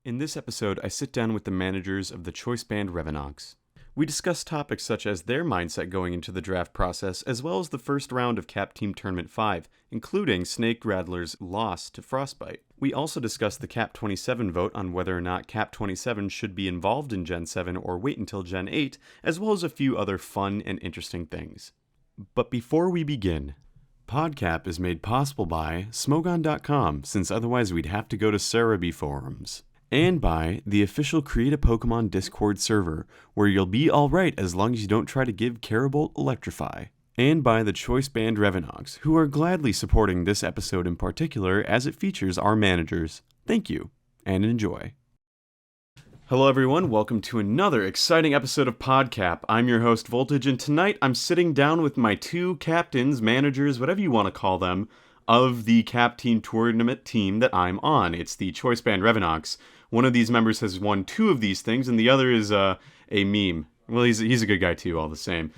In this episode, I sit down with the managers of the Choice Band Revenanhks. We discuss topics such as their mindset going into the draft process, as well as the first round of Cap Team Tournament 5, including Snake Rattler's loss to Frostbiyt. We also discuss the Cap 27 vote on whether or not Cap 27 should be involved in Gen 7 or wait until Gen 8, as well as a few other fun and interesting things. But before we begin, PodCAP is made possible by Smogon.com, since otherwise we'd have to go to Cerebi forums. And by the official Create a Pokemon Discord server, where you'll be alright as long as you don't try to give Carabolt Electrify. And by the Choice Band Revenanhks, who are gladly supporting this episode in particular as it features our managers. Thank you, and enjoy. Hello everyone, welcome to another exciting episode of PodCAP. I'm your host Voltage, and tonight I'm sitting down with my two captains, managers, whatever you want to call them, of the Cap Team Tournament team that I'm on. It's the Choice Band Revenanhks. One of these members has won two of these things, and the other is a meme. Well, he's a good guy too, all the same.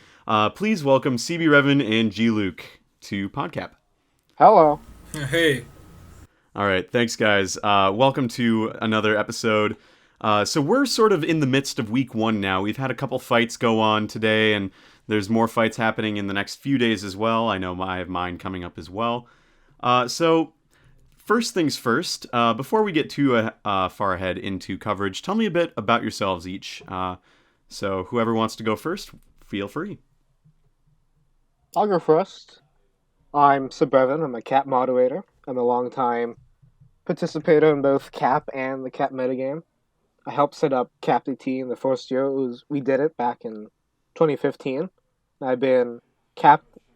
Please welcome Cbrevan and G-Luke to PodCAP. Hello. Hey. All right, thanks guys. Welcome to another episode. So we're sort of in the midst of week one now. We've had a couple fights go on today, and there's more fights happening in the next few days as well. I know I have mine coming up as well. So first things first, before we get too far ahead into coverage, tell me a bit about yourselves each. So whoever wants to go first, feel free. I'll go first. I'm Cbrevan. I'm a Cap moderator. I'm a long-time participator in both Cap and the Cap metagame. I helped set up Cap DT in the first year. We did it back in 2015. I've been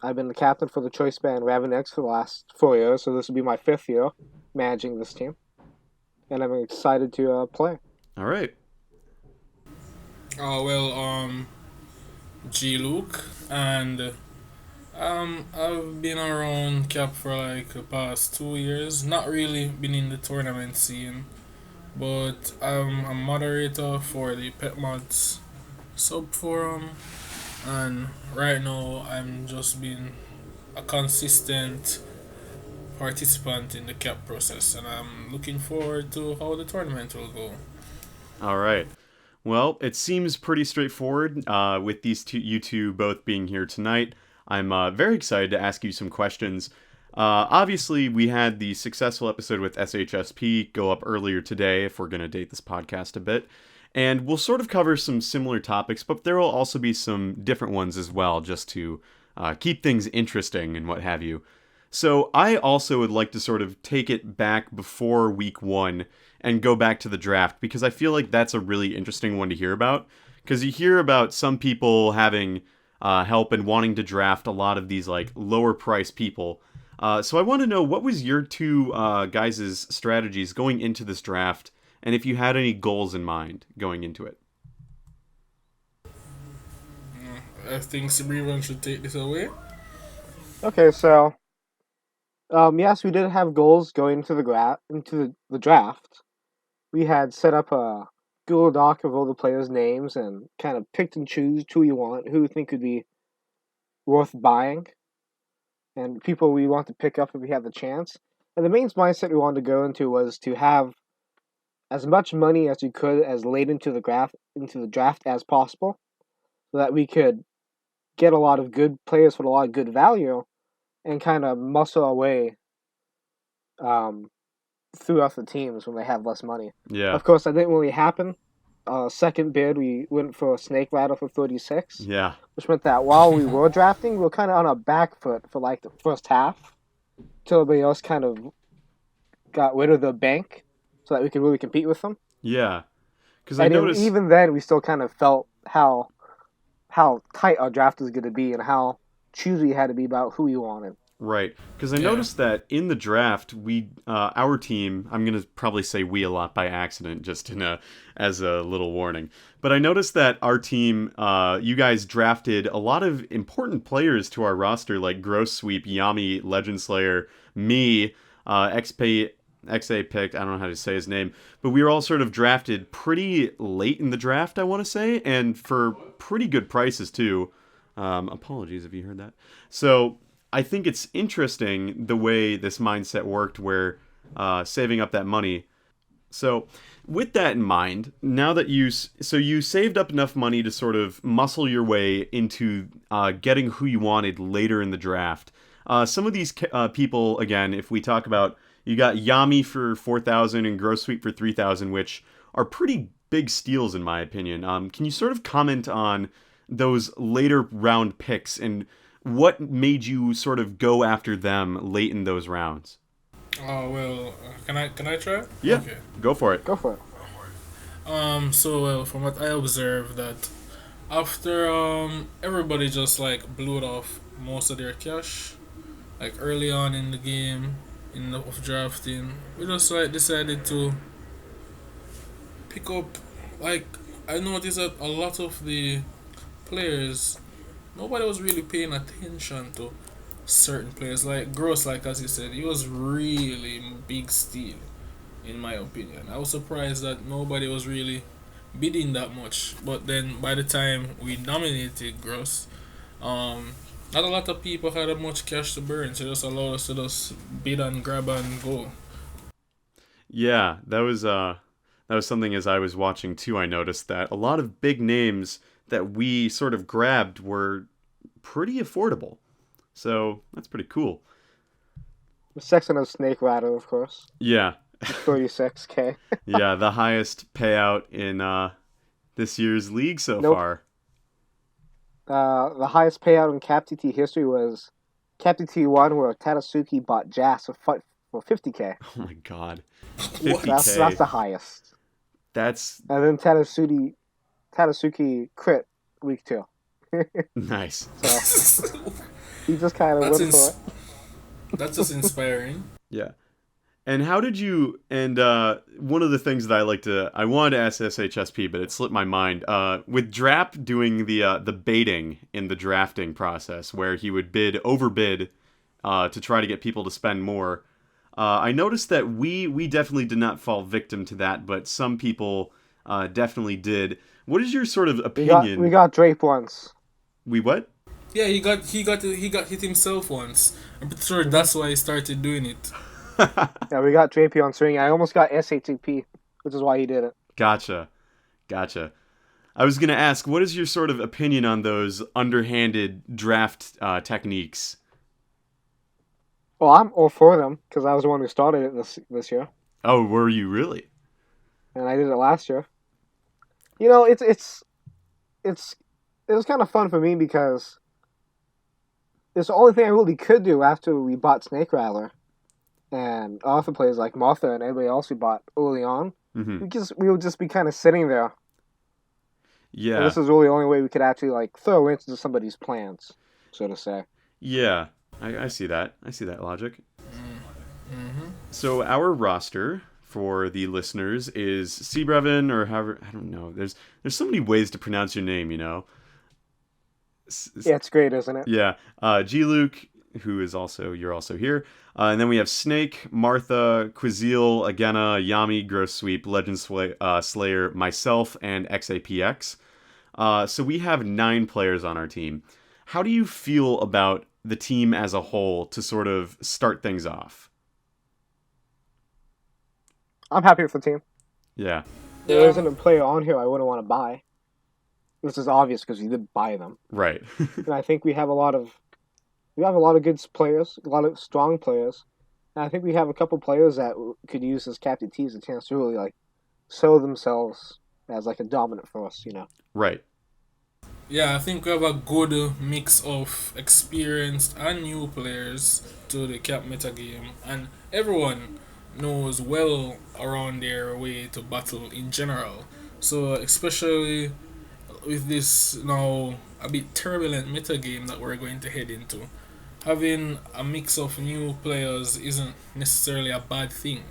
the captain for the Choice Band Revenanhks for the last 4 years, so this will be my 5th year managing this team. And I'm excited to play. All right. G-Luke, and I've been around Cap for like the past 2 years. Not really been in the tournament scene, but I'm a moderator for the Pet Mods sub forum, and right now I'm just being a consistent participant in the Cap process, and I'm looking forward to how the tournament will go. All right. Well, it seems pretty straightforward with you two both being here tonight. I'm very excited to ask you some questions. Obviously, we had the successful episode with SHSP go up earlier today, if we're going to date this podcast a bit. And we'll sort of cover some similar topics, but there will also be some different ones as well, just to keep things interesting and what have you. So I also would like to sort of take it back before week one and go back to the draft, because I feel like that's a really interesting one to hear about. Because you hear about some people having help and wanting to draft a lot of these like lower price people. So I want to know, what was your two guys' strategies going into this draft, and if you had any goals in mind going into it. I think Cbrevan should take this away. Okay, so yes, we did have goals going into the draft. We had set up a Google Doc of all the players' names and kind of picked and choose who you want, who you think would be worth buying, and people we want to pick up if we have the chance. And the main mindset we wanted to go into was to have as much money as we could as late into the draft as possible, so that we could get a lot of good players for a lot of good value and kind of muscle our way throughout the teams when they have less money. Yeah. Of course, that didn't really happen. Second bid, we went for a Snake Rattler for 36. Yeah. Which meant that while we were drafting, we were kind of on our back foot for like the first half, till everybody else kind of got rid of the bank so that we could really compete with them. Yeah. Because even then, we still kind of felt how tight our draft was going to be and how choosy we had to be about who we wanted. Right, because I noticed that in the draft, our team, I'm going to probably say we a lot by accident, just as a little warning, but I noticed that our team, you guys drafted a lot of important players to our roster, like Gross Sweep, Yami, Legend Slayer, me, XA picked, I don't know how to say his name, but we were all sort of drafted pretty late in the draft, I want to say, and for pretty good prices too. Apologies if you heard that. So I think it's interesting the way this mindset worked, where saving up that money. So with that in mind, now that you saved up enough money to sort of muscle your way into getting who you wanted later in the draft. Some of these people, again, if we talk about, you got Yami for 4,000 and Gross Sweep for 3,000, which are pretty big steals in my opinion. Can you sort of comment on those later round picks and what made you sort of go after them late in those rounds? Oh well, can I try? Yeah, Okay. go for it. Go for it. So well, from what I observed, that after everybody just like blew it off most of their cash, like early on in the game, of drafting, we just like decided to pick up. Like I noticed that a lot of the players, nobody was really paying attention to certain players. Like Gross, like as you said, he was really big steal, in my opinion. I was surprised that nobody was really bidding that much. But then by the time we nominated Gross, not a lot of people had that much cash to burn, so just allowed us to just bid and grab and go. Yeah, that was something as I was watching too. I noticed that a lot of big names that we sort of grabbed were pretty affordable. So that's pretty cool. The section of Snake Rider, of course. Yeah, 36K. yeah, the highest payout in this year's league so Nope. far. The highest payout in Cap TT history was Cap TT 1, where Tadasuke bought Jas for 50K. Oh my god, What? 50K. That's the highest. That's And then Tadasuke crit week 2. nice. So he just kind of That's went for it. That's just inspiring. Yeah. And how did you? And one of the things that I wanted to ask SHSP, but it slipped my mind. With Drap doing the baiting in the drafting process, where he would overbid, to try to get people to spend more. I noticed that we definitely did not fall victim to that, but some people definitely did. What is your sort of opinion? We got Drape once. We what? Yeah, he got hit himself once. I'm pretty sure that's why he started doing it. Yeah, we got Drape on swing. I almost got SATP, which is why he did it. Gotcha. I was gonna ask, what is your sort of opinion on those underhanded draft techniques? Well, I'm all for them because I was the one who started it this year, Oh, were you really? and I did it last year. You know, it was kind of fun for me because it's the only thing I really could do after we bought Snake Rattler, and other players like Martha and everybody else we bought early on. Mm-hmm. We would just be kind of sitting there. And Yeah. this is really the only way we could actually like throw into somebody's plans, so to say. Yeah. I see that. I see that logic. Mm-hmm. So our roster for the listeners is Cbrevan, or however, I don't know. There's so many ways to pronounce your name, you know. Yeah, it's great, isn't it? Yeah. G Luke, you're also here. And then we have Snake, Martha, Quizil, Agena, Yami, Gross Sweep, Legend Slayer, myself, and XAPX. So we have 9 players on our team. How do you feel about the team as a whole to sort of start things off? I'm happy with the team. Yeah. There isn't a player on here I wouldn't want to buy. This is obvious because you did buy them. Right. And I think we have a lot of good players, a lot of strong players. And I think we have a couple players that could use as Captain T as a chance to really like show themselves as like a dominant force, you know. Right. Yeah, I think we have a good mix of experienced and new players to the Cap metagame, and everyone knows well around their way to battle in general. So especially with this now a bit turbulent metagame that we're going to head into, having a mix of new players isn't necessarily a bad thing,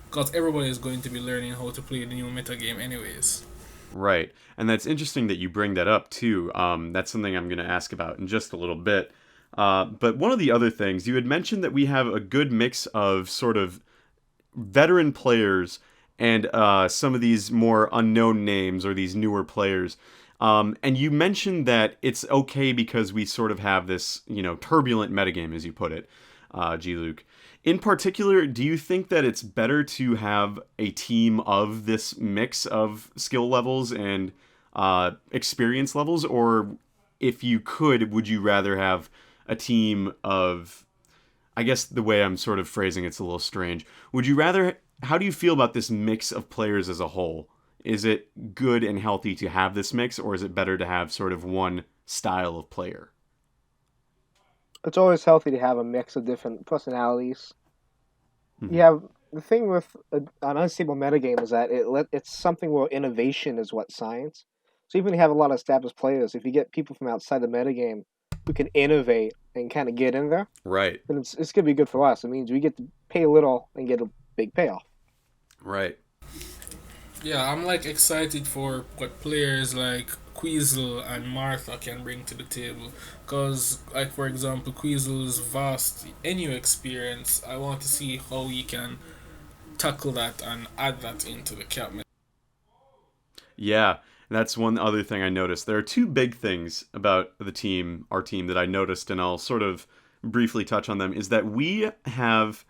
because everybody is going to be learning how to play the new metagame anyways. Right. And that's interesting that you bring that up, too. That's something I'm going to ask about in just a little bit. But one of the other things, you had mentioned that we have a good mix of sort of veteran players and some of these more unknown names or these newer players. And you mentioned that it's okay because we sort of have this, turbulent metagame, as you put it. G-Luke. In particular, do you think that it's better to have a team of this mix of skill levels and experience levels, or if you could, would you rather have a team of, I guess the way I'm sort of phrasing it's a little strange. Would you rather, how do you feel about this mix of players as a whole? Is it good and healthy to have this mix, or is it better to have sort of one style of player? It's always healthy to have a mix of different personalities. Mm-hmm. You have the thing with an unstable metagame is that it's something where innovation is what science. So even if you have a lot of established players, if you get people from outside the metagame who can innovate and kind of get in there, Right. then it's gonna be good for us. It means we get to pay a little and get a big payoff. Right. Yeah, I'm like excited for what players like Queasel and Martha can bring to the table. Cause like for example, Queasel's vast NU experience, I want to see how he can tackle that and add that into the cabinet. Yeah, that's one other thing I noticed. There are two big things about our team that I noticed, and I'll sort of briefly touch on them, is that we have,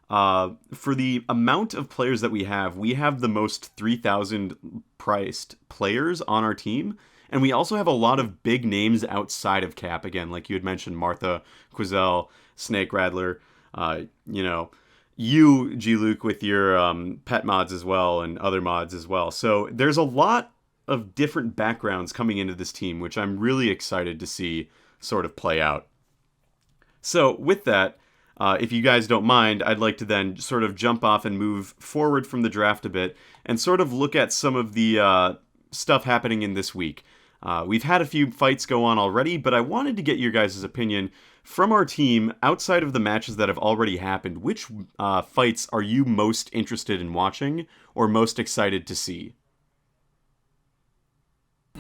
for the amount of players that we have the most 3,000 priced players on our team, and we also have a lot of big names outside of Cap, again, like you had mentioned, Martha, Quizelle, Snake Rattler, you know, you, G-Luke, with your pet mods as well and other mods as well. So there's a lot of different backgrounds coming into this team, which I'm really excited to see sort of play out. So with that, if you guys don't mind, I'd like to then sort of jump off and move forward from the draft a bit and sort of look at some of the stuff happening in this week. We've had a few fights go on already, but I wanted to get your guys' opinion from our team outside of the matches that have already happened. Which fights are you most interested in watching or most excited to see?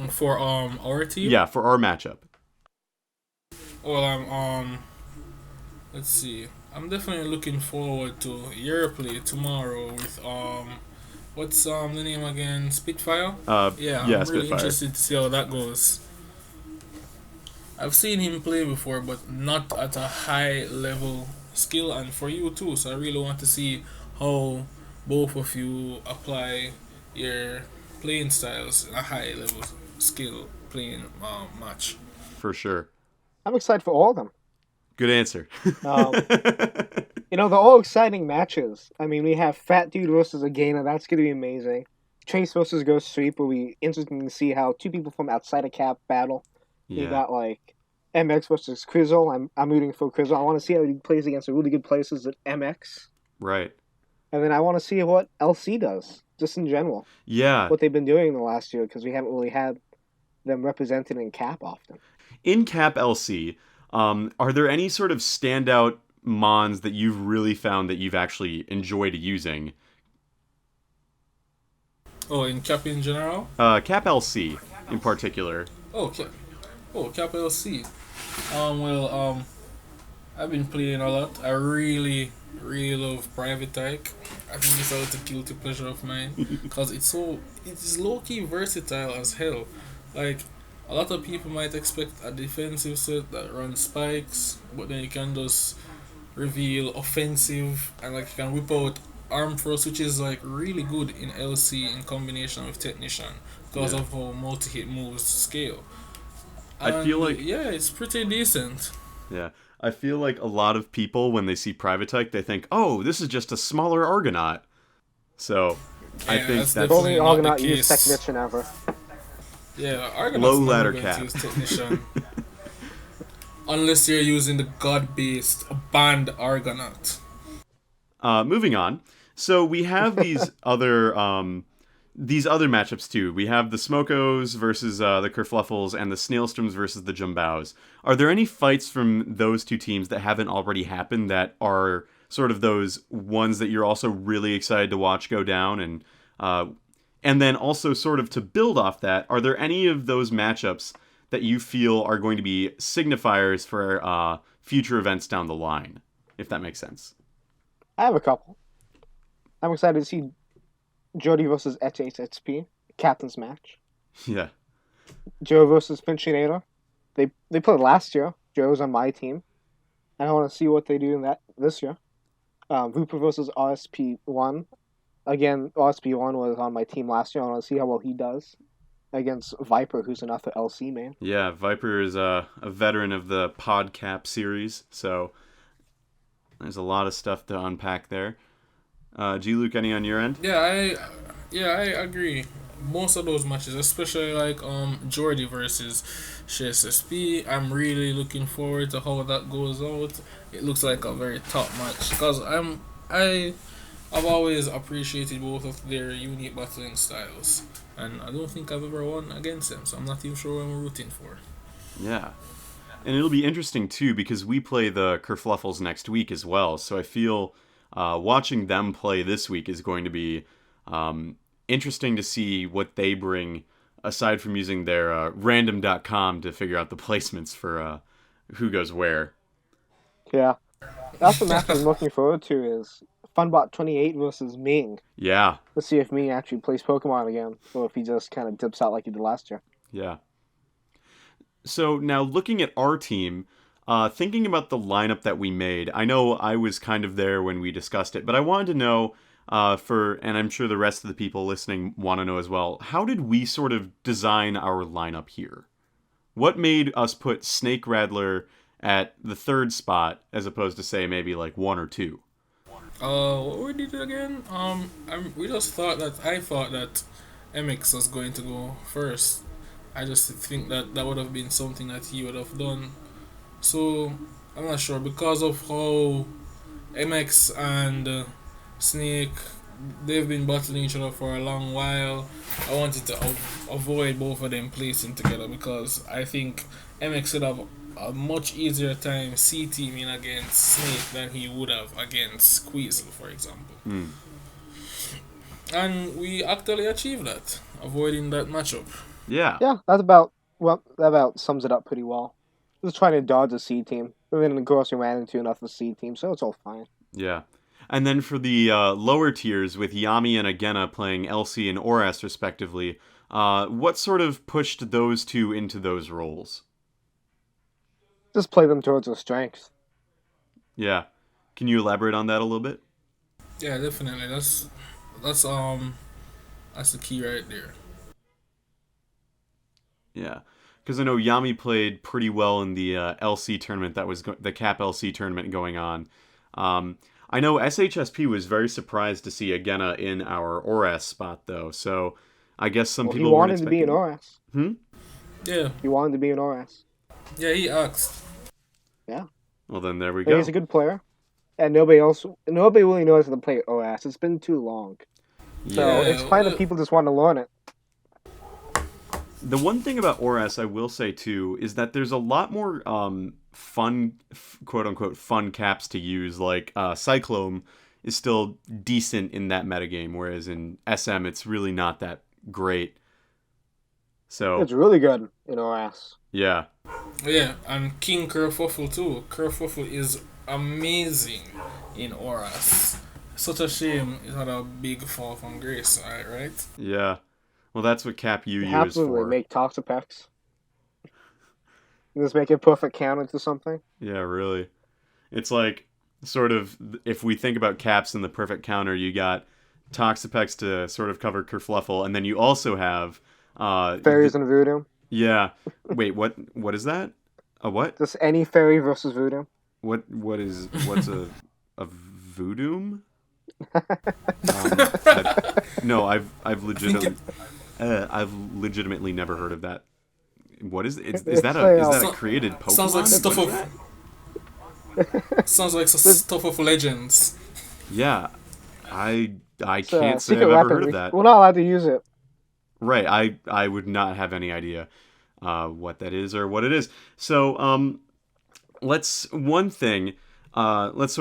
For our team? Yeah, for our matchup. Well, let's see. I'm definitely looking forward to your play tomorrow with what's the name again? Spitfire? Yeah, I'm really Spitfire. interested to see how that goes. I've seen him play before, but not at a high level skill, and for you too. So I really want to see how both of you apply your playing styles in a high level skill playing match. For sure. I'm excited for all of them. Good answer. They're all exciting matches. I mean, we have Fat Dude versus Againa. That's going to be amazing. Trace versus Ghost Sweep will be interesting to see how two people from outside of Cap battle. Yeah. You got, like, MX versus Crizzle. I'm rooting for Crizzle. I want to see how he plays against the really good players at MX. Right. And then I want to see what LC does, just in general. Yeah. What they've been doing in the last year, because we haven't really had them represented in Cap often. In Cap LC, are there any sort of standout mons that you've really found that you've actually enjoyed using? Oh, in Cap in general? Cap LC in particular. Cap LC. I've been playing a lot. I really love Private Tyke. I think it's a little guilty pleasure of mine because it's low key versatile as hell. Like, a lot of people might expect a defensive set that runs spikes, but then you can just reveal offensive and like you can whip out arm thrust, which is like really good in LC in combination with Technician because of how multi-hit moves scale. And I feel like it's pretty decent. Yeah. I feel like a lot of people, when they see Private Tyke, they think, oh, this is just a smaller Argonaut. So, I think that's only Argonaut the used Technician ever. Yeah, Argonaut's low never ladder going cap. to use Technician. Unless you're using the god-based banned Argonaut. Moving on. So we have these other matchups too. We have the Smokos versus the Kerfluffles and the Snailstorms versus the Jumbows. Are there any fights from those two teams that haven't already happened that are sort of those ones that you're also really excited to watch go down? And then also sort of to build off that, are there any of those matchups that you feel are going to be signifiers for future events down the line, if that makes sense? I have a couple. I'm excited to see Jody versus HHXP, captain's match. Yeah. Joe versus Pinchinator. They played last year. Joe was on my team. And I want to see what they do in that this year. Viper versus RSP1. Again, RSP1 was on my team last year. I want to see how well he does against Viper, who's another LC main. Yeah, Viper is a veteran of the PodCAP series, so there's a lot of stuff to unpack there. G-Luke, any on your end? I agree. Most of those matches, especially like Jordy versus SSP, I'm really looking forward to how that goes out. It looks like a very top match because I've always appreciated both of their unique battling styles, and I don't think I've ever won against them, so I'm not even sure what I'm rooting for. Yeah. And it'll be interesting, too, because we play the Kerfluffles next week as well, so I feel watching them play this week is going to be interesting to see what they bring, aside from using their random.com to figure out the placements for who goes where. Yeah. That's the match I'm looking forward to is Funbot28 versus Ming. Yeah. Let's see if Ming actually plays Pokemon again, or if he just kind of dips out like he did last year. Yeah. So now looking at our team, thinking about the lineup that we made, I know I was kind of there when we discussed it, but I wanted to know, and I'm sure the rest of the people listening want to know as well, how did we sort of design our lineup here? What made us put Snake Rattler at the third spot as opposed to, say, maybe like 1 or 2? What we did again? I thought that MX was going to go first. I just think that would have been something that he would have done. So I'm not sure because of how MX and Snake, they've been battling each other for a long while. I wanted to avoid both of them placing together because I think MX would have a much easier time C-teaming against Snake than he would have against Queasel, for example. And we actually achieved that, avoiding that matchup. Yeah. Yeah, that about sums it up pretty well. Just trying to dodge a C team. And then of course we ran into another C team, so it's all fine. Yeah. And then for the lower tiers, with Yami and Agena playing LC and Oras respectively, what sort of pushed those two into those roles? Just play them towards their strengths. Yeah. Can you elaborate on that a little bit? Yeah, definitely. That's the key right there. Yeah. Because I know Yami played pretty well in the LC tournament that was the CAP LC tournament going on. I know SHSP was very surprised to see Agena in our Oras spot, though. So I guess some people he wanted to be in Oras. Yeah. He wanted to be in Oras. Yeah, he asked. Yeah. Well, then there we go. He's a good player. And nobody really knows how to play OS. It's been too long. So it's fine that people just want to learn it. The one thing about Oras I will say, too, is that there's a lot more fun, quote-unquote, fun caps to use. Like, Cyclone is still decent in that metagame, whereas in SM it's really not that great. So it's really good in OS. Yeah. Yeah, and King Kerfuffle, too. Kerfuffle is amazing in Oras. Such a shame it had a big fall from grace, right? Yeah. Well, that's what Cap UU is for. Make Toxapex. Just make a perfect counter to something. Yeah, really. It's like, sort of, if we think about caps in the perfect counter, you got Toxapex to sort of cover Kerfluffle, and then you also have... Fairies and Voodoo. Yeah. Wait, what is that? A what? Just any fairy versus Voodoo. What's a Voodoo? I've legitimately never heard of that. What is it? Is that a created Pokemon? Sounds like stuff of legends. Yeah, I can't say I've ever heard of that. We're not allowed to use it. Right, I would not have any idea what that is or what it is. So let's sort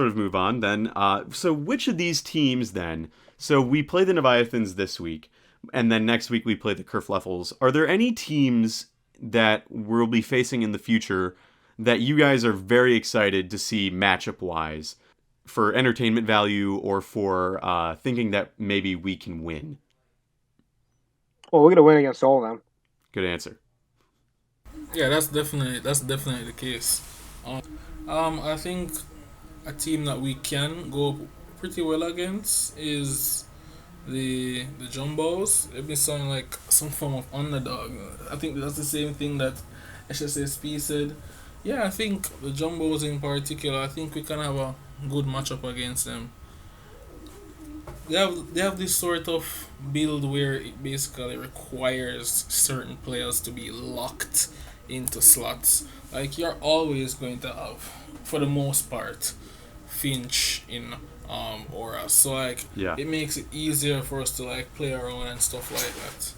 of move on then. So which of these teams then? So we play the Leviathans this week, and then next week we play the Kerfluffles. Are there any teams that we'll be facing in the future that you guys are very excited to see matchup-wise for entertainment value or for thinking that maybe we can win? Well, we're going to win against all of them. Good answer. Yeah, that's definitely the case. I think a team that we can go pretty well against is the Jumbos. They've been sounding like some form of underdog. I think that's the same thing that SSSP said. Yeah, I think the Jumbos in particular, I think we can have a good matchup against them. They have this sort of build where it basically requires certain players to be locked into slots. Like you're always going to have, for the most part, Finch in Aura. So like Yeah. it makes it easier for us to like play around and stuff like that.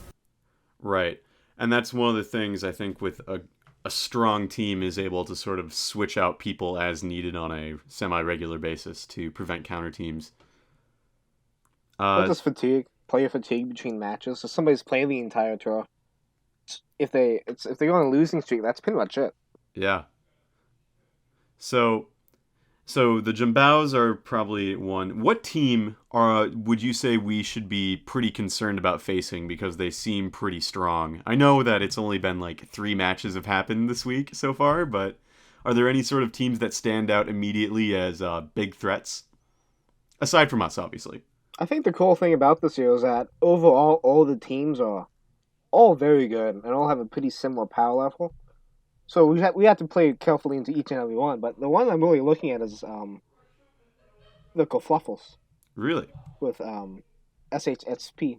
Right. And that's one of the things I think with a strong team is able to sort of switch out people as needed on a semi-regular basis to prevent counter teams. What does fatigue, player fatigue between matches? So somebody's playing the entire tour. If they go on a losing streak, that's pretty much it. Yeah. So the Jimbaos are probably one. What team would you say we should be pretty concerned about facing because they seem pretty strong? I know that it's only been like 3 matches have happened this week so far, but are there any sort of teams that stand out immediately as big threats? Aside from us, obviously. I think the cool thing about this year is that overall, all the teams are all very good and all have a pretty similar power level. So we have to play carefully into each and every one. But the one I'm really looking at is the Fluffles Really? with SHSP.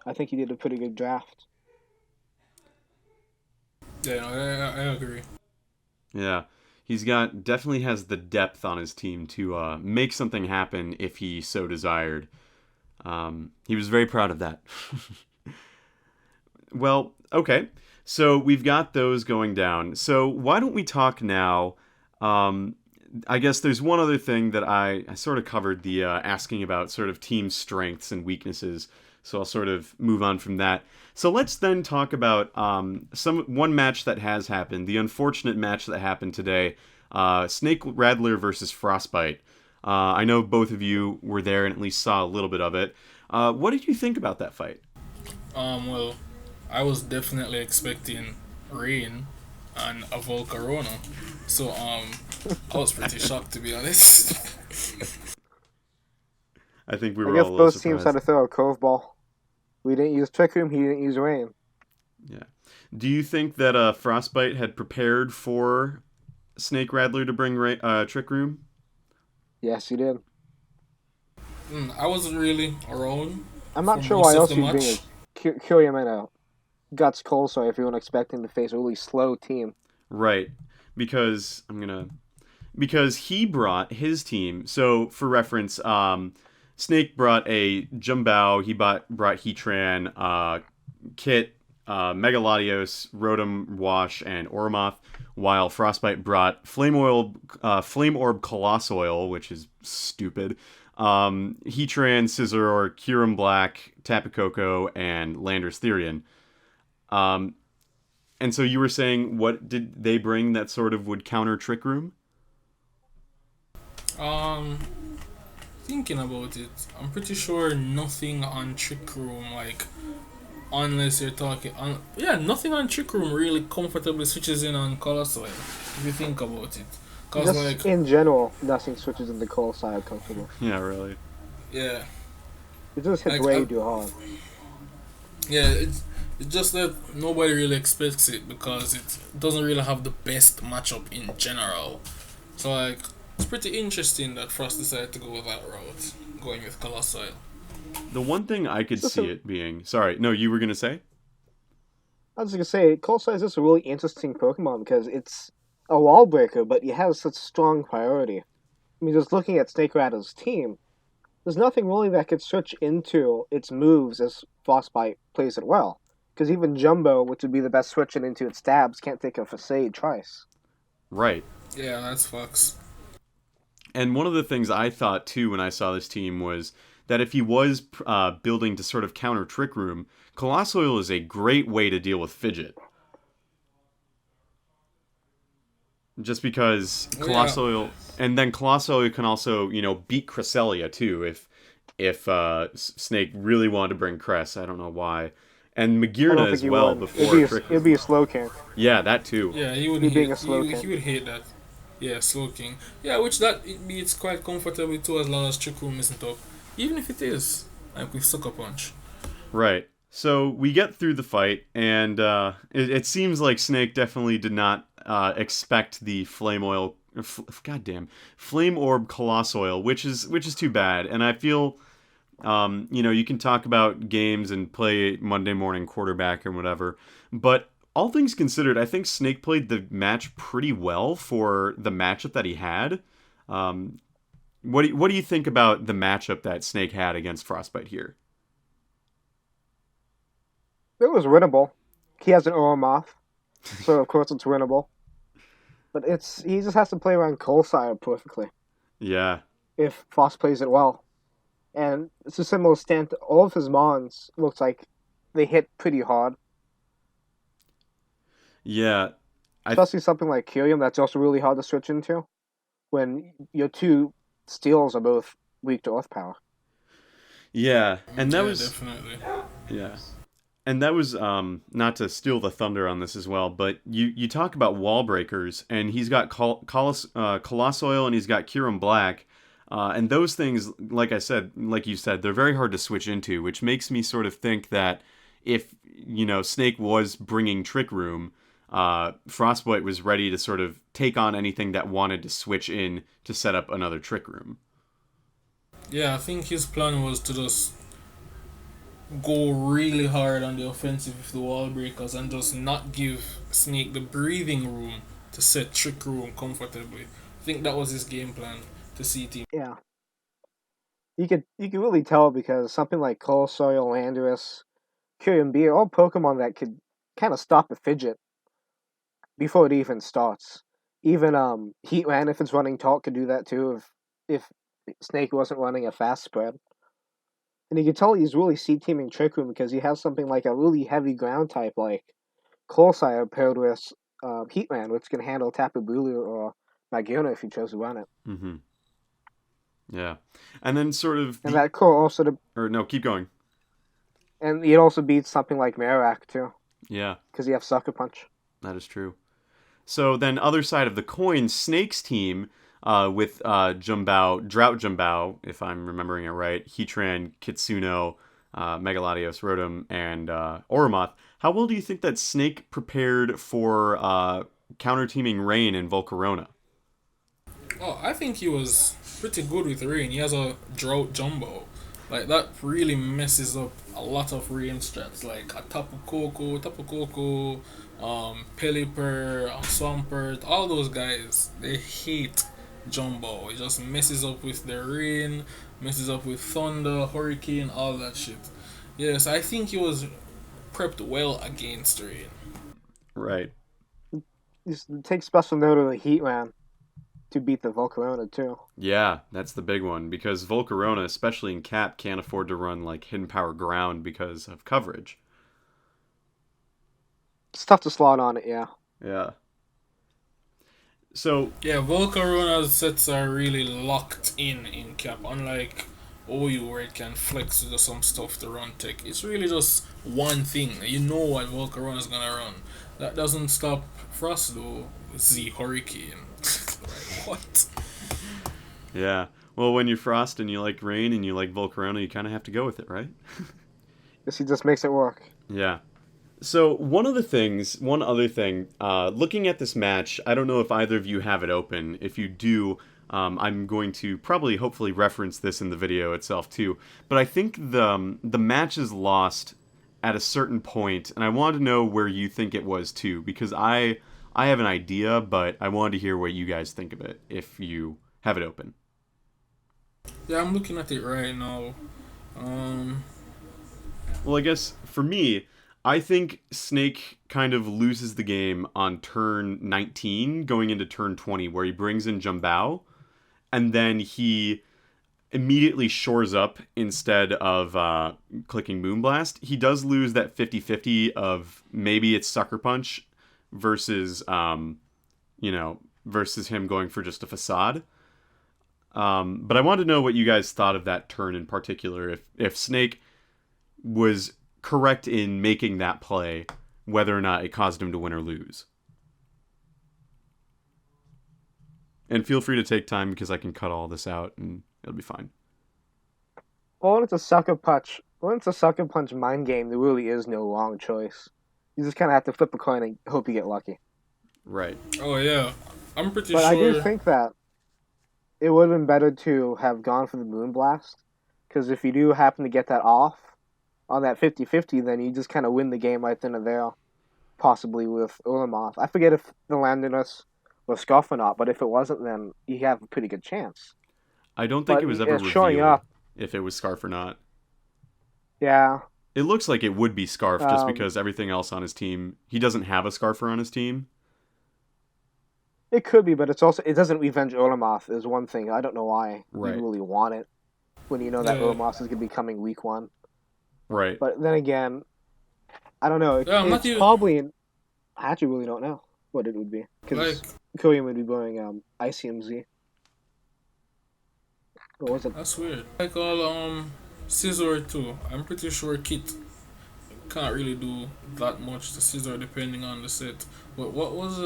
I think he did a pretty good draft. Yeah, I agree. Yeah. Definitely has the depth on his team to make something happen if he so desired. He was very proud of that. Well, okay. So we've got those going down. So why don't we talk now? I guess there's one other thing that I sort of covered, the asking about sort of team strengths and weaknesses. So I'll sort of move on from that. So let's then talk about one match that has happened, the unfortunate match that happened today, Snake Rattler versus Frostbiyt. I know both of you were there and at least saw a little bit of it. What did you think about that fight? Well, I was definitely expecting rain and a Volcarona. So I was pretty shocked, to be honest. I think we I were guess all a little both teams had to throw a curveball. We didn't use Trick Room, he didn't use Rain. Yeah. Do you think that Frostbiyt had prepared for Snake Rattler to bring Trick Room? Yes, he did. I wasn't really around. I'm not for sure most why of else the you'd match. bring a Kyriamena Guts Coleslaw if you weren't expecting to face a really slow team. Right. Because he brought his team. So for reference, Snake brought a Jumbao, he brought Heatran, Kit, Megalodios, Rotom, Wash, and Aurumoth, while Frostbiyt brought Flame Orb Colossoil, which is stupid, Heatran, Scizor, Kyurem Black, Tapu Koko, and Landorus Therian. And so you were saying, what did they bring that sort of would counter Trick Room? Thinking about it, I'm pretty sure nothing on Trick Room, like, unless you're talking on, yeah, nothing on Trick Room really comfortably switches in on Colossoil, if you think about it. Cause Just like, in general, nothing switches into Coleslaw comfortable. Yeah, really. yeah, It just hits Like, way too hard. yeah, it's just that nobody really expects it because it doesn't really have the best matchup in general. So like, it's pretty interesting that Frost decided to go with that route, going with Colossoil. The one thing I could see it being... Sorry, no, you were going to say? I was gonna say, Coleslaw is just a really interesting Pokemon because it's a wall breaker, but it has such strong priority. I mean, just looking at Snake Rattler's team, there's nothing really that could switch into its moves as Frostbite plays it well. Because even Jumbo, which would be the best switching into its stabs, can't take a Facade twice. Right. Yeah, that's facts. And one of the things I thought, too, when I saw this team was that if he was building to sort of counter Trick Room, Colossoil is a great way to deal with Fidget. Just because Colossoil... And then Colossoil can also, beat Cresselia, too, if Snake really wanted to bring Cress. I don't know why. And Magearna as well before Trick Room. It'd be a slow can. Yeah, that too. Yeah, he would He being hate, a slow he can. would hate that. Yeah, Slowking. Yeah, which that it beats quite comfortably too, as long as Trick Room isn't up. Even if it is, like with Sucker Punch. Right. So we get through the fight, and it seems like Snake definitely did not expect the goddamn flame orb colossoil, which is too bad. And I feel, you can talk about games and play Monday morning quarterback or whatever, but all things considered, I think Snake played the match pretty well for the matchup that he had. Um, what do you think about the matchup that Snake had against Frostbite here? It was winnable. He has an Aurumoth, so of course it's winnable. But he just has to play around Colesire perfectly Yeah, if Frost plays it well. And it's a similar stand. All of his mons looks like they hit pretty hard, yeah. I especially something like Kyrium that's also really hard to switch into when your two steals are both weak to earth power. Yeah, and that Yeah, was definitely. yeah, and that was not to steal the thunder on this as well, but you talk about wall breakers, and he's got Colossoil and he's got Kirim Black, and those things, like I said, like you said, they're very hard to switch into, which makes me sort of think that if Snake was bringing Trick Room, Frostbite was ready to sort of take on anything that wanted to switch in to set up another Trick Room. Yeah, I think his plan was to just go really hard on the offensive with the wall breakers and just not give Snake the breathing room to set Trick Room comfortably. I think that was his game plan to see team. Yeah, you could really tell because something like Colossoil, Landorus, Kyrium B are all Pokemon that could kind of stop a fidget before it even starts. Even Heatran, if it's running Talk, could do that too if Snake wasn't running a fast spread. And you can tell he's really seed teaming Trick Room because he has something like a really heavy ground type like Colosire paired with Heatran, which can handle Tapu Bulu or Magiona if you chose to run it. Mm-hmm. Yeah, and then sort of And that core also or no, keep going. and it also beats something like Marak too Yeah, because you have Sucker Punch. that is true. So then, other side of the coin, Snake's team with Jumbao, Drought Jumbao, if I'm remembering it right, Heatran, Kitsuno, Megaladios, Rotom, and Aurumoth. How well do you think that Snake prepared for counter teaming Rain and Volcarona? Oh, I think he was pretty good with Rain. He has a Drought Jumbo. Like, that really messes up a lot of Rain strats. Like, a Tapu Koko, Pelipper, Swampert, all those guys, they hate Jumbo. It just messes up with the Rain, messes up with Thunder, Hurricane, all that shit. Yes, I think he was prepped well against Rain. Right. Just take special note of the Heatran to beat the Volcarona too. Yeah, that's the big one because Volcarona, especially in Cap, can't afford to run like Hidden Power Ground because of coverage. It's tough to slot on it, yeah. Yeah. So Yeah, Volcarona's sets are really locked in Cap, unlike OU where it can flex to some stuff to run tech. It's really just one thing. You know what Volcarona's gonna run. That doesn't stop Frost though. Z Hurricane. Like, what? yeah. Well, when you're Frost and you like Rain and you like Volcarona, you kind of have to go with it, right? Guess he just makes it work. Yeah. So one other thing, looking at this match, I don't know if either of you have it open. If you do, I'm going to probably, hopefully, reference this in the video itself too. But I think the match is lost at a certain point, and I wanted to know where you think it was too, because I have an idea, but I wanted to hear what you guys think of it if you have it open. Yeah, I'm looking at it right now. Um, Well, I guess for me, I think Snake kind of loses the game on turn 19 going into turn 20 where he brings in Jumbao and then he immediately shores up instead of clicking Moonblast. He does lose that 50-50 of maybe it's Sucker Punch versus versus him going for just a facade. But I wanted to know what you guys thought of that turn in particular. If Snake was correct in making that play, whether or not it caused him to win or lose. And feel free to take time because I can cut all this out and it'll be fine. Well, when it's a sucker punch mind game, there really is no wrong choice. You just kind of have to flip a coin and hope you get lucky. Right. Oh yeah, I'm pretty But sure. I do think that it would have been better to have gone for the Moonblast, because if you do happen to get that off on that 50-50, then you just kind of win the game right then and there, possibly with Aurumoth. I forget if the Landinus was Scarf or not, but if it wasn't, then you have a pretty good chance. I don't think But it was ever it's showing revealed up. if it was Scarf or not. Yeah. It looks like it would be Scarf just Um, because everything else on his team, he doesn't have a Scarfer on his team. It could be, but it doesn't revenge Aurumoth is one thing. I don't know why Right. you really want it when you know that Yeah. Aurumoth is going to be coming week 1. Right. But then again, I don't know. Yeah, I'm not It's even- probably... I actually really don't know what it would be. Because Like, Korean would be wearing ICMZ. What was it? that's weird. Like all Scizor too. I'm pretty sure Kit can't really do that much to Scizor depending on the set. But what was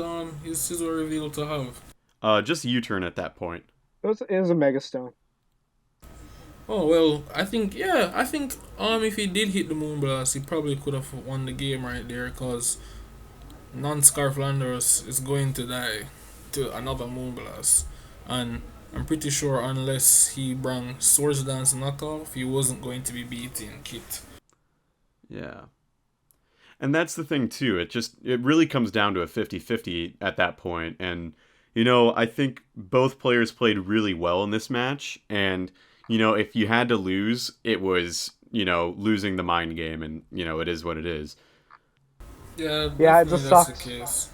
his Scizor revealed to have? Just U-turn at that point. It was a Megastone. Oh well, I think if he did hit the Moonblast, he probably could have won the game right there, cause non-Scarf Landorus is going to die to another Moonblast, and I'm pretty sure unless he brought Swords Dance knockoff, he wasn't going to be beating Kit. Yeah. And that's the thing too. It really comes down to a 50-50 at that point. And, I think both players played really well in this match. And, if you had to lose, it was, losing the mind game. And, it is what it is. Yeah, Yeah, it definitely just that's sucks. the case.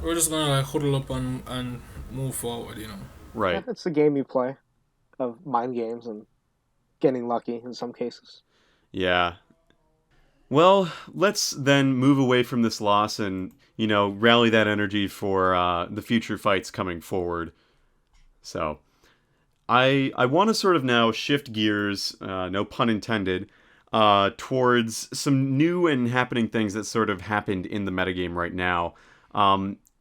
We're just gonna like huddle up and move forward, Right. It's the game you play of mind games and getting lucky in some cases. Yeah. Well, let's then move away from this loss and, rally that energy for the future fights coming forward. So, I want to sort of now shift gears, no pun intended, towards some new and happening things that sort of happened in the metagame right now.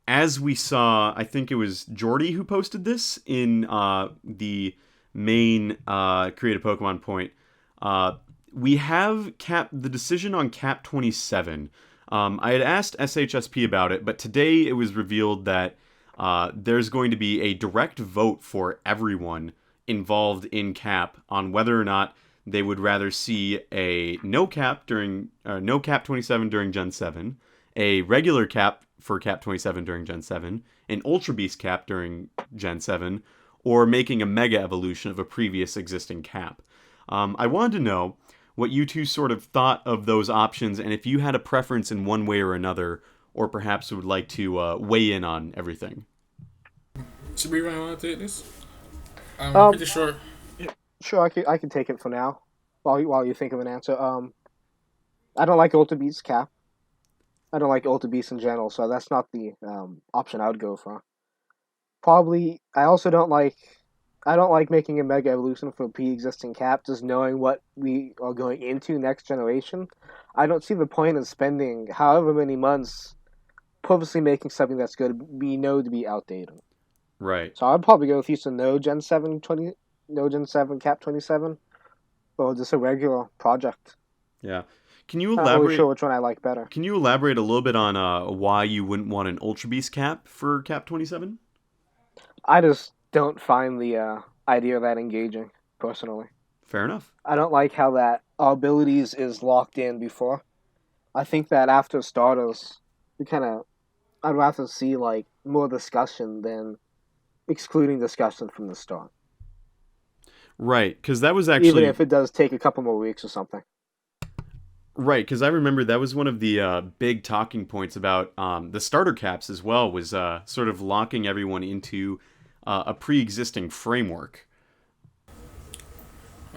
As we saw, I think it was Jordy who posted this in the main Create a Pokemon point. We have the decision on Cap 27. I had asked SHSP about it, but today it was revealed that there's going to be a direct vote for everyone involved in Cap on whether or not they would rather see a no Cap 27 during Gen 7, a regular Cap for Cap 27 during Gen 7, an Ultra Beast Cap during Gen 7, or making a Mega Evolution of a previous existing Cap. I wanted to know what you two sort of thought of those options, and if you had a preference in one way or another, or perhaps would like to weigh in on everything. Cbrevan, you want to take this? I'm Um, pretty sure. Sure, I can take it for now while you think of an answer. I don't like Ultra Beast Cap. I don't like Ultra Beast in general, so that's not the option I would go for. Probably, I don't like making a Mega Evolution for a pre-existing Cap, just knowing what we are going into next generation. I don't see the point in spending however many months purposely making something that's going to be outdated. Right. So I'd probably go with either no Gen 7 Cap 27, or just a regular project. Yeah. Can you Not really elaborate? sure which one I like better. Can you elaborate a little bit on why you wouldn't want an Ultra Beast Cap for Cap 27? I just don't find the idea of that engaging, personally. Fair enough. I don't like how that our abilities is locked in before. I think that after starters, I'd rather see like more discussion than excluding discussion from the start. Right, because that was actually... Even if it does take a couple more weeks or something. Right, because I remember that was one of the big talking points about the starter caps as well, was sort of locking everyone into a pre-existing framework.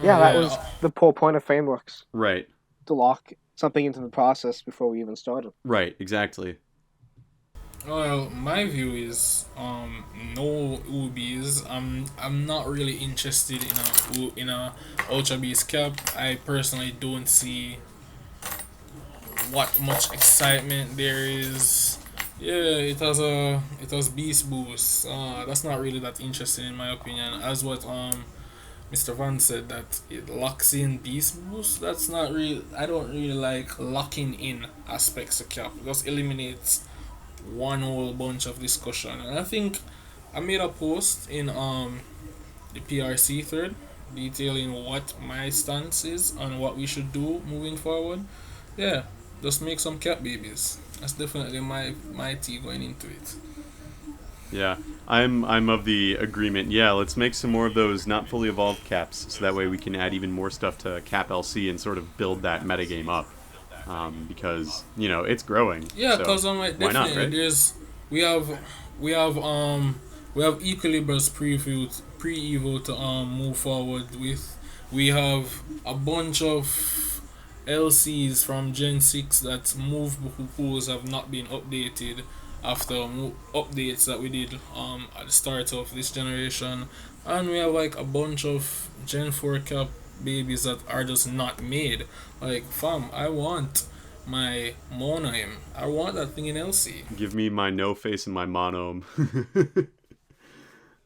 Yeah, that was the whole point of frameworks, Right, to lock something into the process before we even started. right, exactly. Well, my view is no Ubis. I'm not really interested in a Ultra Beast Cap. I personally don't see what much excitement there is Yeah, it has beast boost. That's not really that interesting in my opinion. As what Mr. Van said, that it locks in beast boost. That's not real. I don't really like locking in aspects of cap. It just eliminates one whole bunch of discussion. And I think I made a post in the PRC thread detailing what my stance is on what we should do moving forward. Yeah, just make some cat babies. That's definitely my tea going into it. Yeah, I'm of the agreement. Yeah, let's make some more of those not fully evolved caps, so that way we can add even more stuff to Cap LC and sort of build that metagame up. Because it's growing, Yeah, so cause I'm like why not, definitely right? there's we have we have we have Equilibra's pre evo to move forward with. We have a bunch of LCs from Gen 6 that move pools have not been updated after updates that we did at the start of this generation, and we have like a bunch of Gen 4 cap babies that are just not made. Like fam, I want my Monheim. I want that thing in LC. Give me my no face and my monome.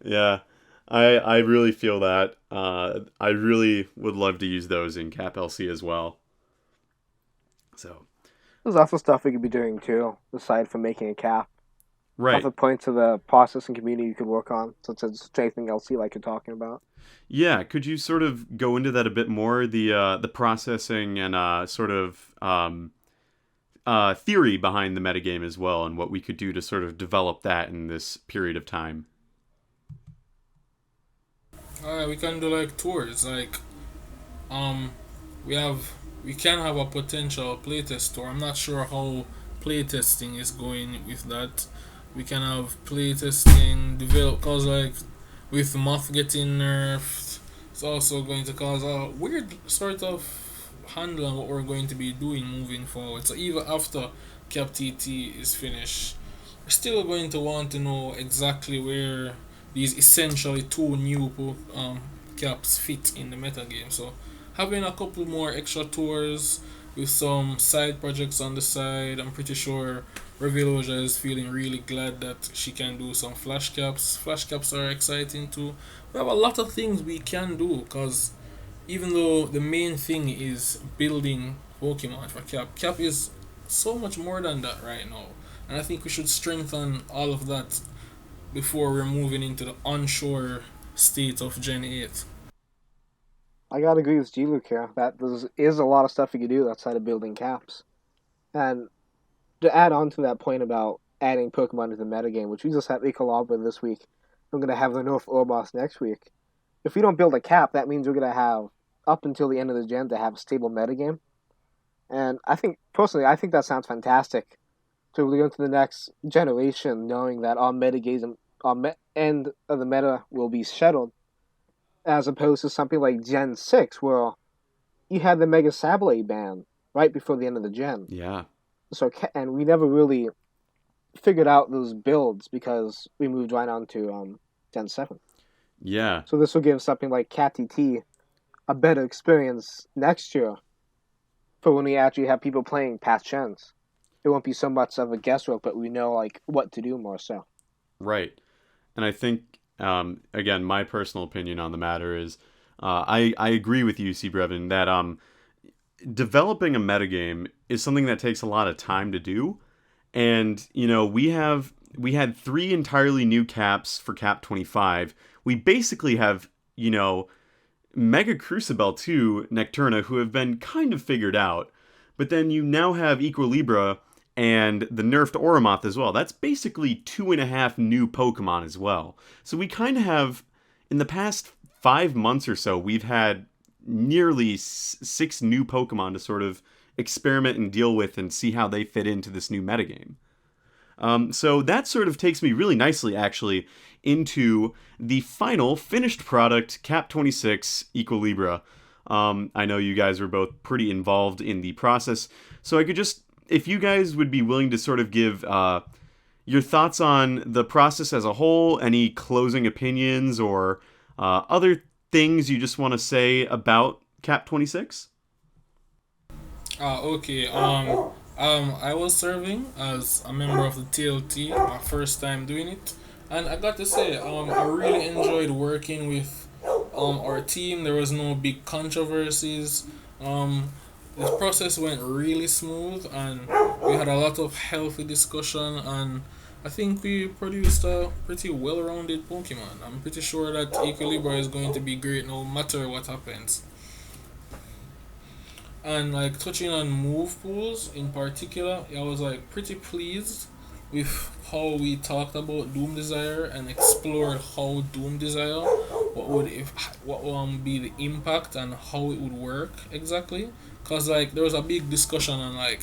Yeah, I really feel that. I really would love to use those in Cap LC as well. So There's also stuff we could be doing too, aside from making a cap. right. Other points of the processing community you could work on, such as strengthening LC, like you're talking about. Yeah, could you sort of go into that a bit more? The processing and sort of theory behind the metagame as well, and what we could do to sort of develop that in this period of time. We can do like tours. Like um, we have we can have a potential playtest tour. I'm not sure how playtesting is going with that. We can have playtesting develop cause like with Moth getting nerfed, it's also going to cause a weird sort of handle on what we're going to be doing moving forward. So even after Cap TT is finished, we're still going to want to know exactly where these essentially two new caps fit in the metagame. So having a couple more extra tours with some side projects on the side, I'm pretty sure Reviloja is feeling really glad that she can do some flash caps. Flash caps are exciting too. We have a lot of things we can do because even though the main thing is building Pokemon for Cap, Cap is so much more than that right now. And I think we should strengthen all of that before we're moving into the onshore state of Gen 8. I gotta agree with G Luke here that there is a lot of stuff you can do outside of building caps. And to add on to that point about adding Pokemon to the metagame, which we just had Equilibra this week, we're gonna have the North Aurumoth next week. If we don't build a cap, that means we're gonna have up until the end of the gen to have a stable metagame. And I think personally, I think that sounds fantastic to really go into the next generation, knowing that our metagame, end of the meta will be settled, as opposed to something like Gen 6, where you had the Mega Sableye ban right before the end of the gen. Yeah, So, and we never really figured out those builds because we moved right on to Gen 7. yeah, So this will give something like Cat TT a better experience next year for when we actually have people playing past gens. It won't be so much of a guesswork, but we know like what to do more so. right. And I think, again, my personal opinion on the matter is, I agree with you, Cbrevan, that developing a metagame is something that takes a lot of time to do. And we had three entirely new caps for Cap 25. We basically have Mega Crucible 2 Necturna, who have been kind of figured out. But then you now have Equilibra and the nerfed Aurumoth as well. That's basically two and a half new Pokemon as well. So we kind of have, in the past 5 months or so, we've had nearly six new Pokemon to sort of experiment and deal with and see how they fit into this new metagame. So that sort of takes me really nicely, actually, into the final finished product, Cap 26 Equilibra. I know you guys were both pretty involved in the process, so I could just, if you guys would be willing to sort of give your thoughts on the process as a whole, any closing opinions or other things you just want to say about Cap 26? Okay. I was serving as a member of the TLT, my first time doing it, and I got to say, I really enjoyed working with our team. There was no big controversies. Um, the process went really smooth, and we had a lot of healthy discussion, and I think we produced a pretty well-rounded Pokemon. I'm pretty sure that Equilibra is going to be great no matter what happens. And like touching on move pools in particular, I was like pretty pleased with how we talked about Doom Desire and explored how Doom Desire, what be the impact and how it would work exactly. Cause like there was a big discussion on like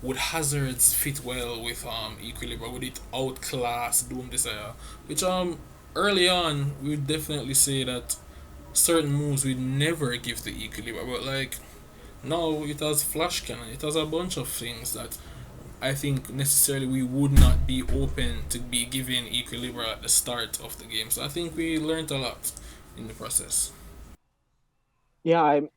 would hazards fit well with Equilibra? Would it outclass Doom Desire? Which early on we would definitely say that certain moves we'd never give to Equilibra, but like no, it has flash cannon. It has a bunch of things that I think necessarily we would not be open to be giving Equilibra at the start of the game. So I think we learned a lot in the process. Yeah, I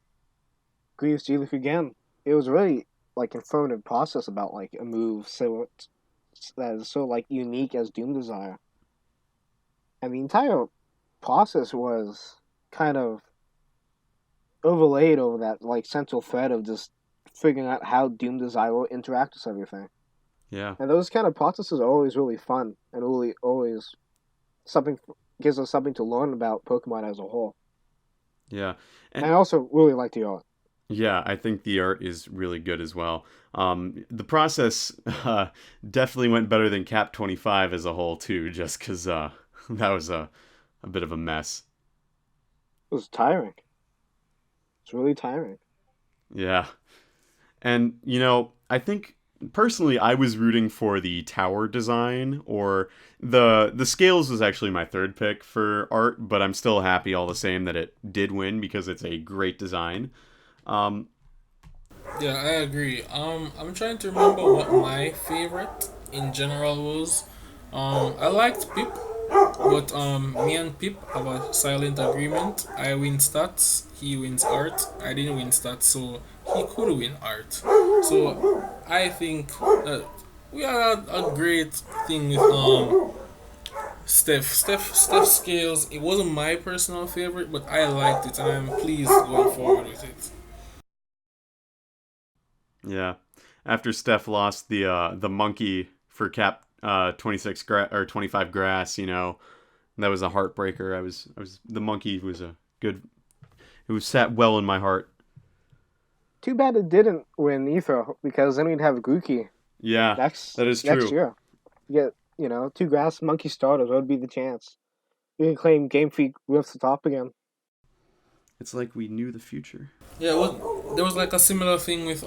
agree with Julif again. It was really like informative process about like a move that is so like unique as Doom Desire, and the entire process was kind of overlaid over that like central thread of just figuring out how Doom Desire will interact with everything. Yeah. And those kind of processes are always really fun and really always something gives us something to learn about Pokemon as a whole. Yeah. And I also really like the art. Yeah, I think the art is really good as well. The process definitely went better than Cap 25 as a whole, too, just because that was a bit of a mess. It was tiring. It's really tiring. Yeah. And, I think personally I was rooting for the tower design, or the scales was actually my third pick for art, but I'm still happy all the same that it did win because it's a great design. Um, Yeah, I agree. I'm trying to remember what my favorite in general was. I liked Pip, but me and Pip have a silent agreement. I win stats, he wins art. I didn't win stats, so he could win art. So I think that we had a great thing with Steph Scales. It wasn't my personal favorite, but I liked it, and I'm pleased going forward with it. yeah. After Steph lost the monkey for Cap 26 or 25 grass, that was a heartbreaker. I was the monkey was a good. It was sat well in my heart. Too bad it didn't win either, because then we'd have Grookey Yeah, that is next true. year. You get, two grass monkey starters. What would be the chance? You can claim Game Freak lifts the top again. It's like we knew the future. Yeah, well, there was like a similar thing with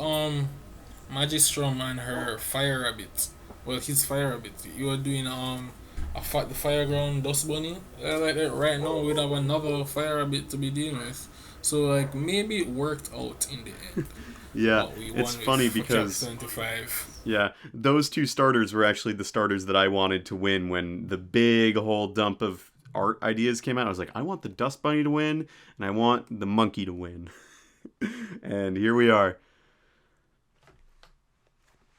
Magistrom and her Fire Rabbit. Well, his Fire Rabbit. You were doing the Fireground Dust Bunny. Like that right now we'd have another Fire Rabbit to be dealing with. So like maybe it worked out in the end. Yeah, What we it's won funny with for Cap because 75. yeah, those two starters were actually the starters that I wanted to win when the big whole dump of art ideas came out. I was like, I want the Dust Bunny to win, and I want the monkey to win. And here we are.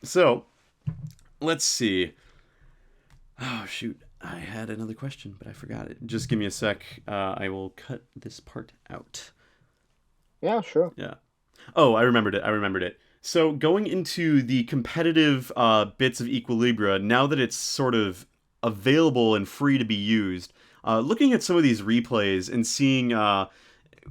So, let's see. Oh, shoot. I had another question, but I forgot it. Just give me a sec. I will cut this part out. Yeah, sure. Yeah. Oh, I remembered it. So going into the competitive bits of Equilibra, now that it's sort of available and free to be used, looking at some of these replays and seeing,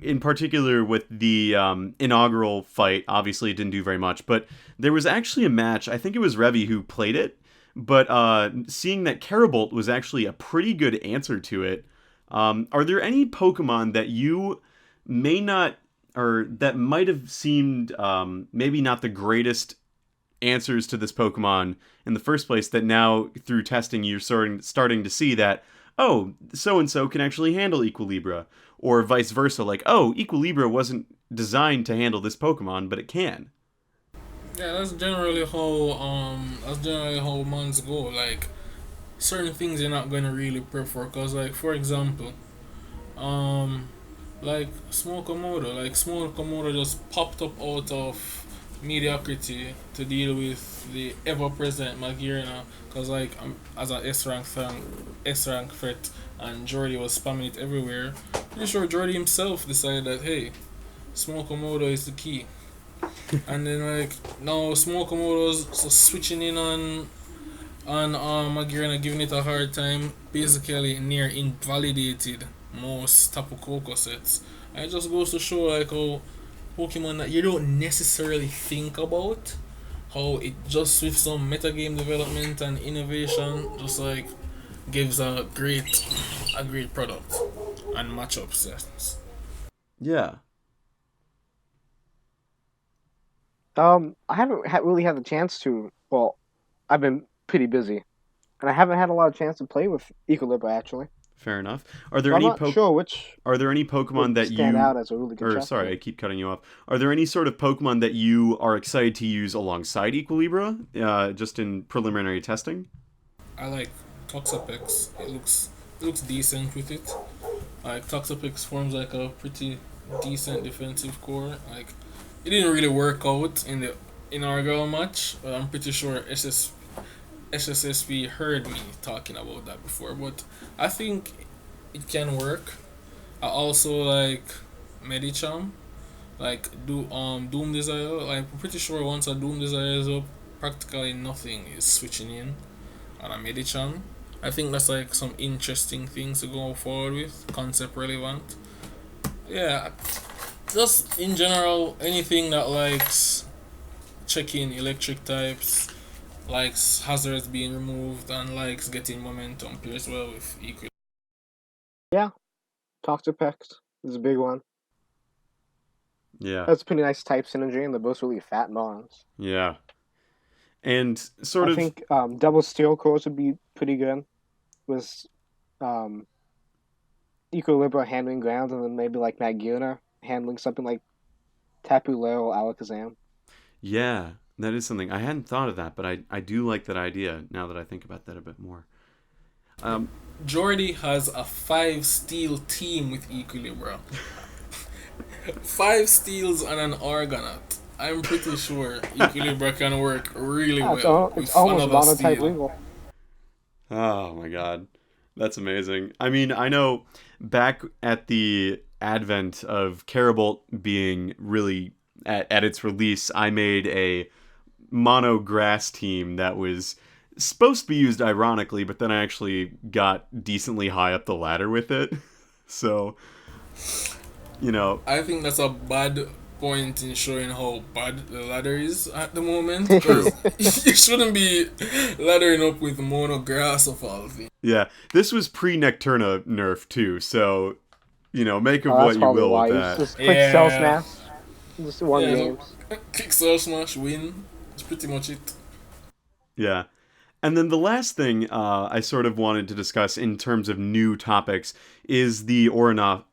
in particular with the inaugural fight, obviously it didn't do very much, but there was actually a match, I think it was Revy who played it, but seeing that Carabolt was actually a pretty good answer to it, are there any Pokemon that you may not, or that might have seemed maybe not the greatest answers to this Pokemon in the first place, that now through testing you're starting to see that, oh, so and so can actually handle Equilibra, or vice versa, like, oh, Equilibra wasn't designed to handle this Pokemon, but it can. Yeah, that's generally how mons go. Like certain things you're not gonna really prefer, cause like for example, um, like Smoke Komodo just popped up out of mediocrity to deal with the ever-present Magirina. Because, like, as an S rank threat, and Jordy was spamming it everywhere, pretty sure Jordy himself decided that, hey, Smoke Komodo is the key. And then, like, now Smoke Komodo's so switching in on Magirina, giving it a hard time, basically near invalidated most Tapu Koko sets. And it just goes to show, like, how Pokemon that you don't necessarily think about, how it just with some metagame development and innovation just like gives a great product and matchup sets. Yeah. I haven't really had the chance to. Well, I've been pretty busy, and I haven't had a lot of chance to play with Equilibra actually. Fair enough. Are there So I'm any not sure which Are there any Pokemon would that stand you out as a really good or chess sorry, I player. keep cutting you off. Are there any sort of Pokemon that you are excited to use alongside Equilibra, just in preliminary testing? I like Toxapex. It looks decent with it. Like Toxapex forms like a pretty decent defensive core. Like it didn't really work out in the inaugural match, but I'm pretty sure SSSP heard me talking about that before. But I think it can work. I also like Medicham. Like Doom Desire. Like I'm pretty sure once a Doom Desire is up, practically nothing is switching in on a Medicham. I think that's like some interesting things to go forward with, concept relevant. Yeah, just in general, anything that likes checking electric types, likes hazards being removed, and likes getting momentum pairs well with equal. Yeah, Toxapex is a big one. Yeah. That's a pretty nice type synergy, and they're both really fat mons. Yeah. And sort I of think double steel cores would be pretty good with um, Equilibra handling ground, and then maybe like Maguna handling something like Tapu Leo Alakazam. yeah, that is something. I hadn't thought of that, but I do like that idea now that I think about that a bit more. Um Jordy has a 5 steel team with Equilibra. 5 steals and an Argonaut. I'm pretty sure Equilibra can work really Yeah, well it's with almost another monotype steel. legal. Oh my god. That's amazing. I mean, I know back at the advent of Carabolt being really at its release, I made a mono grass team that was supposed to be used ironically, but then I actually got decently high up the ladder with it. So, you know, I think that's a bad point in showing how bad the ladder is at the moment because true. you shouldn't be laddering up with mono grass of all things. Yeah, this was pre-Necturna nerf too, so, make of Oh, that's what you probably will with why. It's that. just quick cell Yeah, smash, just one yeah. So games. kick Cell Smash win. That's pretty much it. Yeah. And then the last thing I sort of wanted to discuss in terms of new topics is the Aurumoth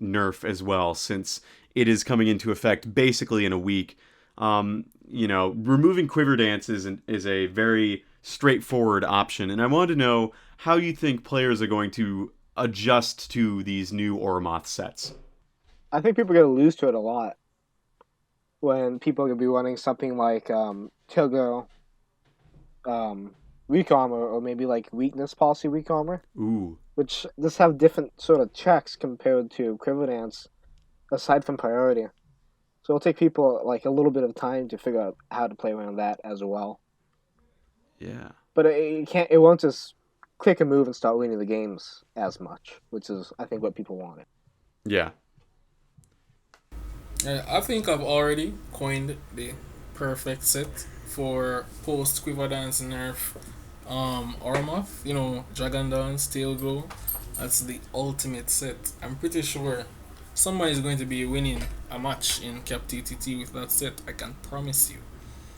nerf as well, since it is coming into effect basically in a week. Removing Quiver Dance is a very straightforward option, and I wanted to know how you think players are going to adjust to these new Aurumoth sets. I think people are gonna lose to it a lot when people are gonna be running something like Tilgo, um, weak armor, or maybe like weakness policy weak armor, Ooh, which just have different sort of checks compared to Quiver Dance, aside from priority. So it'll take people like a little bit of time to figure out how to play around that as well. yeah. But it can't. It won't just click a move and start winning the games as much, which is I think what people wanted. Yeah. I think I've already coined the perfect set for post Quiver Dance nerf Aurumoth. Dragon Dance, Tail Glow. That's the ultimate set. I'm pretty sure someone is going to be winning a match in Cap TTT with that set. I can promise you.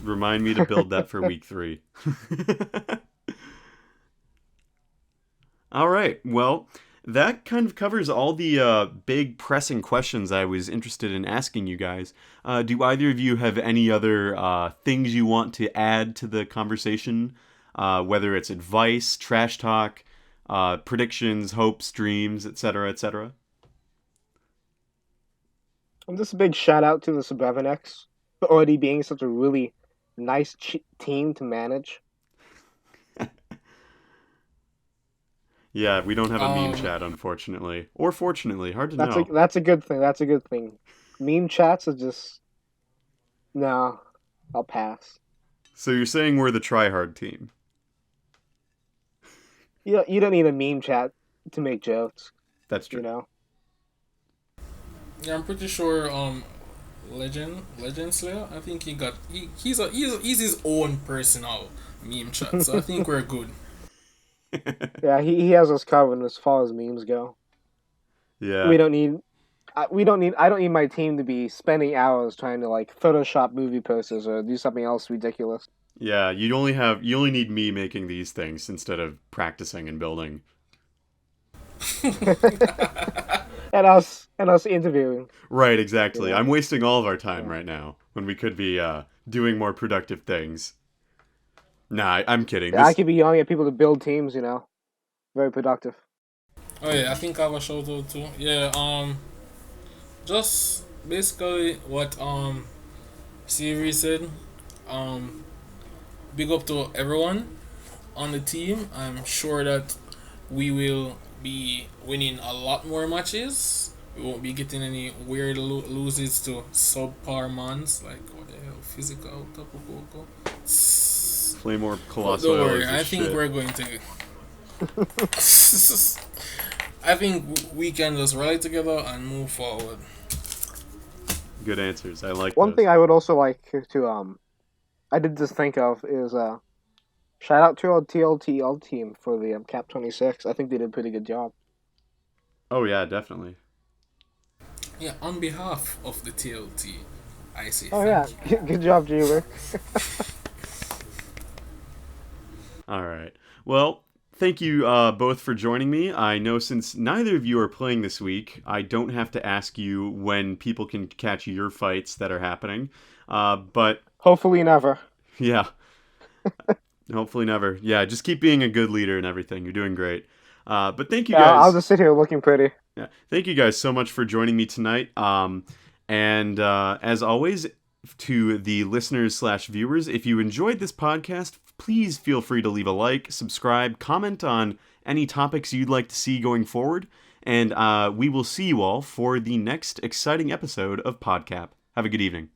Remind me to build that for week 3. All right. Well, that kind of covers all the big pressing questions I was interested in asking you guys. Do either of you have any other things you want to add to the conversation? Whether it's advice, trash talk, predictions, hopes, dreams, etc., etc. And just a big shout out to the Cbrevan X already being such a really nice team to manage. Yeah, we don't have a meme Um, chat, unfortunately. Or fortunately, hard to That's a know. that's a good thing. That's a good thing. Meme chats are just no. I'll pass. So you're saying we're the tryhard team? You don't need a meme chat to make jokes. That's You true. know. yeah, I'm pretty sure. Legend Slayer. I think he's his own personal meme chat. So I think we're good. Yeah, he has us covered as far as memes go. Yeah. We don't need. We don't need. I don't need my team to be spending hours trying to like Photoshop movie posters or do something else ridiculous. Yeah, you only need me making these things instead of practicing and building. And us interviewing. Right, You exactly. know. I'm wasting all of our time Yeah. right now when we could be doing more productive things. Nah, I'm kidding. Yeah, I This could be yelling at people to build teams. You know, very productive. Oh yeah, I think I have a shout out too. Yeah. Just basically what Siri said. Um, Big up to everyone on the team. I'm sure that we will be winning a lot more matches. We won't be getting any weird loses to subpar mons like what the hell, physical Tapu Koko. Claymore But Colossal don't worry, is a I think shit. we're going to. I think we can just rally together and move forward. Good answers. I like One those. thing I would also like to I did just think of is shout out to our TLTL team for the Cap 26. I think they did a pretty good job. Oh yeah, definitely. Yeah, on behalf of the TLT, I say Oh yeah, thank you. good job, Jewler. All right. Well, thank you both for joining me. I know since neither of you are playing this week, I don't have to ask you when people can catch your fights that are happening. But Hopefully never. yeah, hopefully never. Yeah, just keep being a good leader and everything. You're doing great. But thank you Yeah, I'll guys. just sit here looking pretty. Yeah, thank you guys so much for joining me tonight. And as always, to the listeners slash viewers, if you enjoyed this podcast, please feel free to leave a like, subscribe, comment on any topics you'd like to see going forward, and we will see you all for the next exciting episode of PodCAP. Have a good evening.